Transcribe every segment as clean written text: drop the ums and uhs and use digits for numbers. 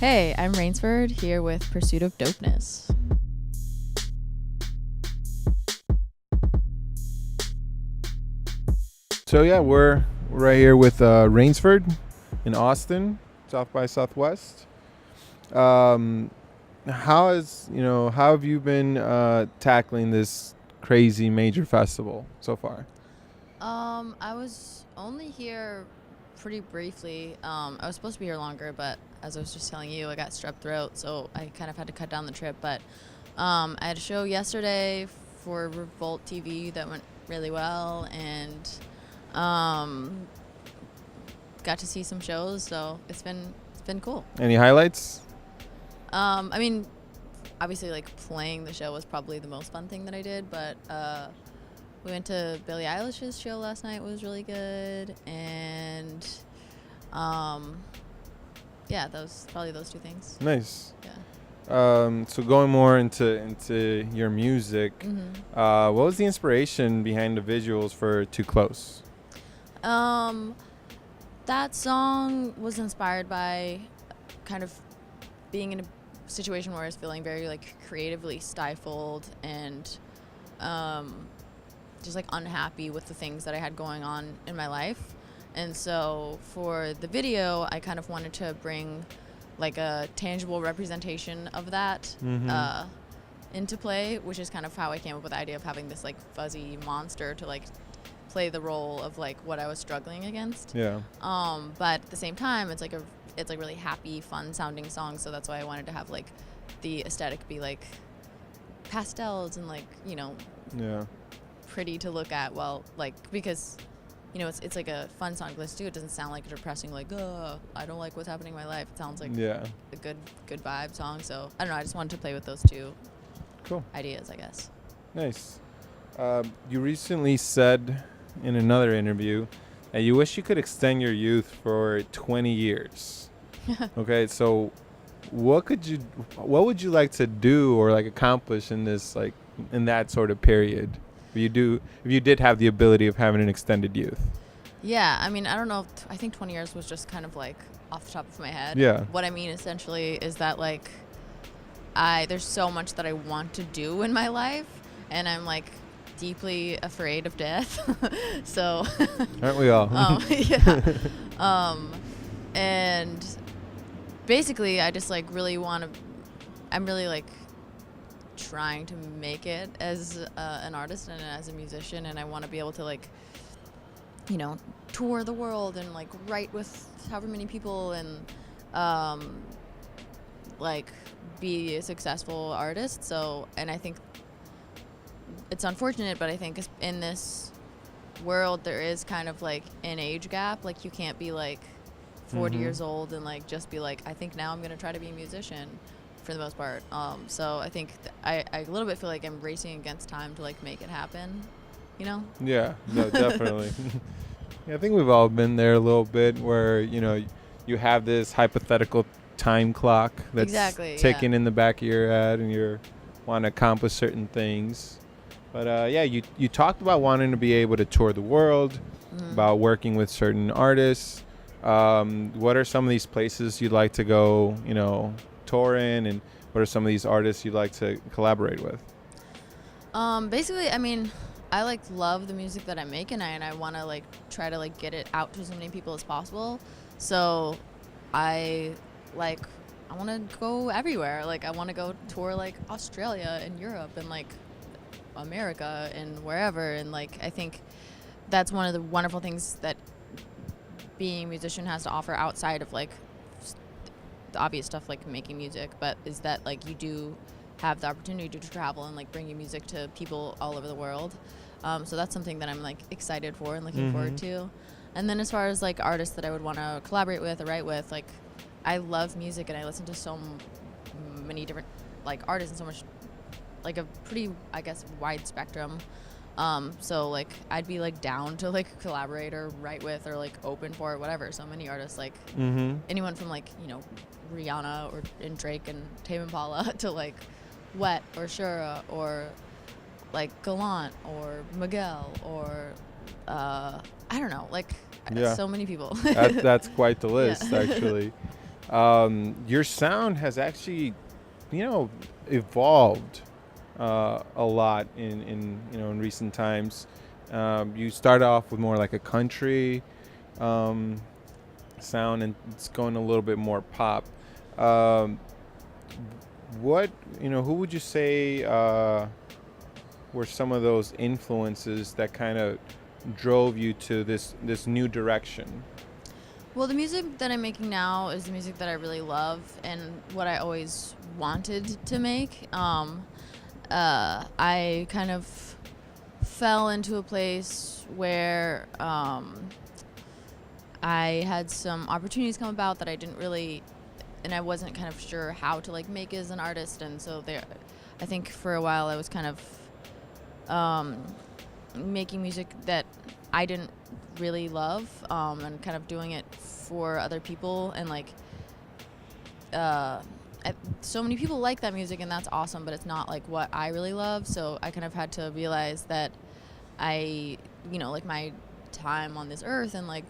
Hey, I'm Rainsford here with Pursuit of Dopeness. So yeah, we're right here with Rainsford in Austin, South by Southwest. How have you been tackling this crazy major festival so far? I was only here pretty briefly. I was supposed to be here longer, but as I was just telling you, I got strep throat, so I kind of had to cut down the trip. But I had a show yesterday for Revolt TV that went really well, and got to see some shows, so it's been cool. Any highlights? I mean, obviously, like, playing the show was probably the most fun thing that I did, but we went to Billie Eilish's show last night. It was really good, and yeah, probably those two things. Nice. Yeah. So going more into your music, Mm-hmm. what was the inspiration behind the visuals for Too Close? That song was inspired by kind of being in a situation where I was feeling very, like, creatively stifled and just, like, unhappy with the things that I had going on in my life. And so for the video, I kind of wanted to bring, like, a tangible representation of that into play, which is kind of how I came up with the idea of having this, like, fuzzy monster to, like, play the role of, like, what I was struggling against. Yeah. But at the same time, it's like really happy, fun sounding song. So that's why I wanted to have, like, the aesthetic be, like, pastels and, like, you know, Yeah. pretty to look at. Well, like, because, you know, it's like a fun song to listen to. It doesn't sound like a depressing, like, I don't like what's happening in my life. It sounds like Yeah. a good vibe song. So I don't know. I just wanted to play with those two Cool. ideas, I guess. Nice. You recently said in another interview that you wish you could extend your youth for 20 years. Okay, so what would you like to do or, like, accomplish in this, like, in that sort of period? If you did have the ability of having an extended youth. Yeah, I mean, I don't know. I think 20 years was just kind of, like, off the top of my head. Yeah. What I mean essentially is that, like, there's so much that I want to do in my life, and I'm, like, deeply afraid of death. So Aren't we all? yeah. And basically I just, like, really I'm really, like, trying to make it as an artist and as a musician, and I want to be able to, like, you know, tour the world and, like, write with however many people and like, be a successful artist. So, and I think it's unfortunate, but I think in this world there is kind of, like, an age gap. Like, you can't be, like, 40 years old and, like, just be like, I think now I'm gonna try to be a musician, for the most part. So I think I a little bit feel like I'm racing against time to, like, make it happen, you know? Yeah, no, definitely. Yeah, I think we've all been there a little bit where, you know, you have this hypothetical time clock that's ticking in the back of your head and you want to accomplish certain things. But yeah, you talked about wanting to be able to tour the world, about working with certain artists. What are some of these places you'd like to go, you know, tour in, and what are some of these artists you'd like to collaborate with? Basically, I mean, I, like, love the music that I make, and I want to, like, try to, like, get it out to as many people as possible. So I want to go everywhere. Like, I want to go tour, like, Australia and Europe and, like, America and wherever. And, like, I think that's one of the wonderful things that being a musician has to offer outside of, like, the obvious stuff, like making music, but is that, like, you do have the opportunity to travel and, like, bring your music to people all over the world. So that's something that I'm, like, excited for and looking forward to. And then as far as, like, artists that I would want to collaborate with or write with, like, I love music and I listen to so many different, like, artists and so much, like, a pretty, I guess, wide spectrum. So, like, I'd be, like, down to, like, collaborate or write with or, like, open for whatever. So many artists, like, anyone from, like, you know, Rihanna and Drake and Tame Impala to, like, Wet or Shura or, like, Gallant or Miguel or I don't know, like, so many people. That's quite the list, actually. Your sound has actually, evolved a lot in recent times. You started off with more like a country sound, and it's going a little bit more pop. Who would you say were some of those influences that kind of drove you to this new direction? Well, the music that I'm making now is the music that I really love and what I always wanted to make. I kind of fell into a place where I had some opportunities come about that I didn't really, and I wasn't kind of sure how to like make as an artist. And so I think for a while I was kind of making music that I didn't really love, and kind of doing it for other people, and like so many people like that music, and that's awesome, but it's not like what I really love. So I kind of had to realize that I, like my time on this earth and like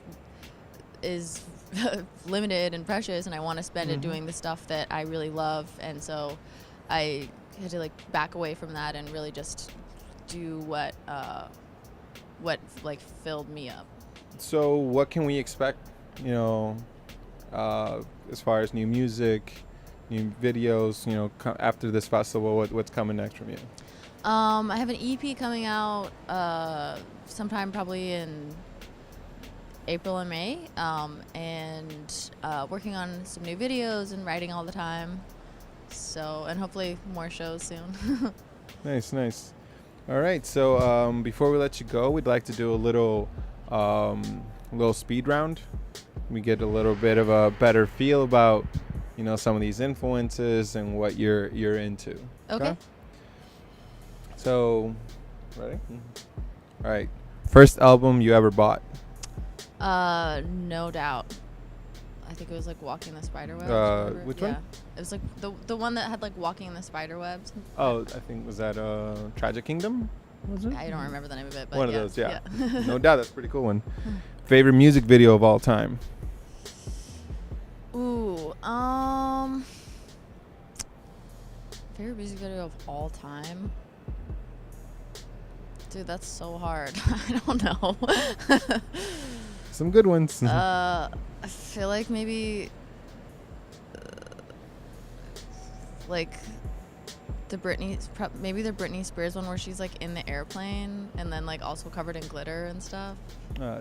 is limited and precious, and I want to spend it doing the stuff that I really love. And so I had to like back away from that and really just do what like filled me up. So what can we expect, as far as new music, new videos, after this festival? What's coming next from you? I have an EP coming out sometime probably in April and May, and working on some new videos and writing all the time. So, and hopefully more shows soon. Nice. All right. So before we let you go, we'd like to do a little speed round. We get a little bit of a better feel about, some of these influences and what you're into. Okay. So, ready? All right. First album you ever bought? No doubt. I think it was like Walking the Spiderwebs. Which one? It was like the one that had like Walking the Spiderwebs. Oh, I think was that Tragic Kingdom? Was it? I don't remember the name of it, but one of those, yeah. No doubt, that's a pretty cool one. Favorite music video of all time? Ooh, favorite music video of all time? Dude, that's so hard. I don't know. Some good ones. I feel like maybe like the Britney Spears one where she's like in the airplane and then like also covered in glitter and stuff.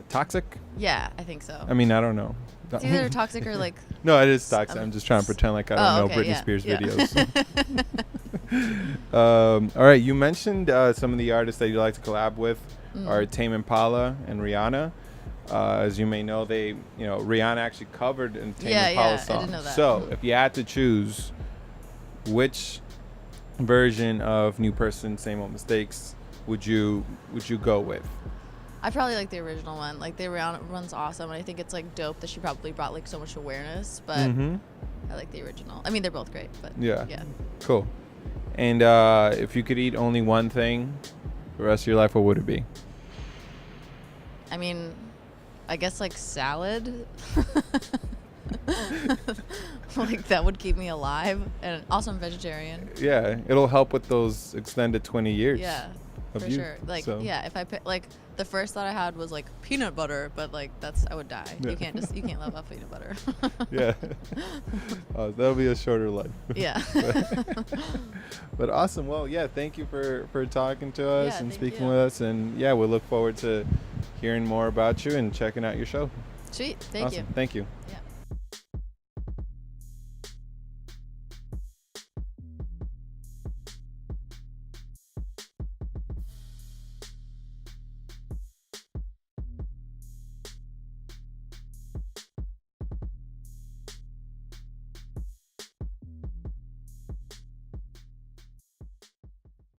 Toxic? Yeah, I think so. I mean, I don't know. It's either Toxic or like... No, it is Toxic. I'm just trying to pretend like I don't know Britney Spears videos. All right, you mentioned some of the artists that you like to collab with are Tame Impala and Rihanna. As you may know, Rihanna actually covered in Tame Impala song. I didn't know that. So, if you had to choose, which version of New Person, Same Old Mistakes would you go with? I probably like the original one. Like the Rihanna one's awesome, and I think it's like dope that she probably brought like so much awareness. But I like the original. I mean, they're both great, but yeah. Cool. And if you could eat only one thing for the rest of your life, what would it be? I mean, I guess like salad. Like that would keep me alive, and also I'm vegetarian. Yeah, it'll help with those extended 20 years. Yeah, for sure. Like, yeah, if I pick, like the first thought I had was like peanut butter, but like I would die. Yeah. You can't live off peanut butter. Yeah, that'll be a shorter life. Yeah. But awesome. Well, yeah, thank you for talking to us and speaking with us, and yeah, we'll look forward to hearing more about you and checking out your show. Sweet. Thank you. Thank you. Yeah.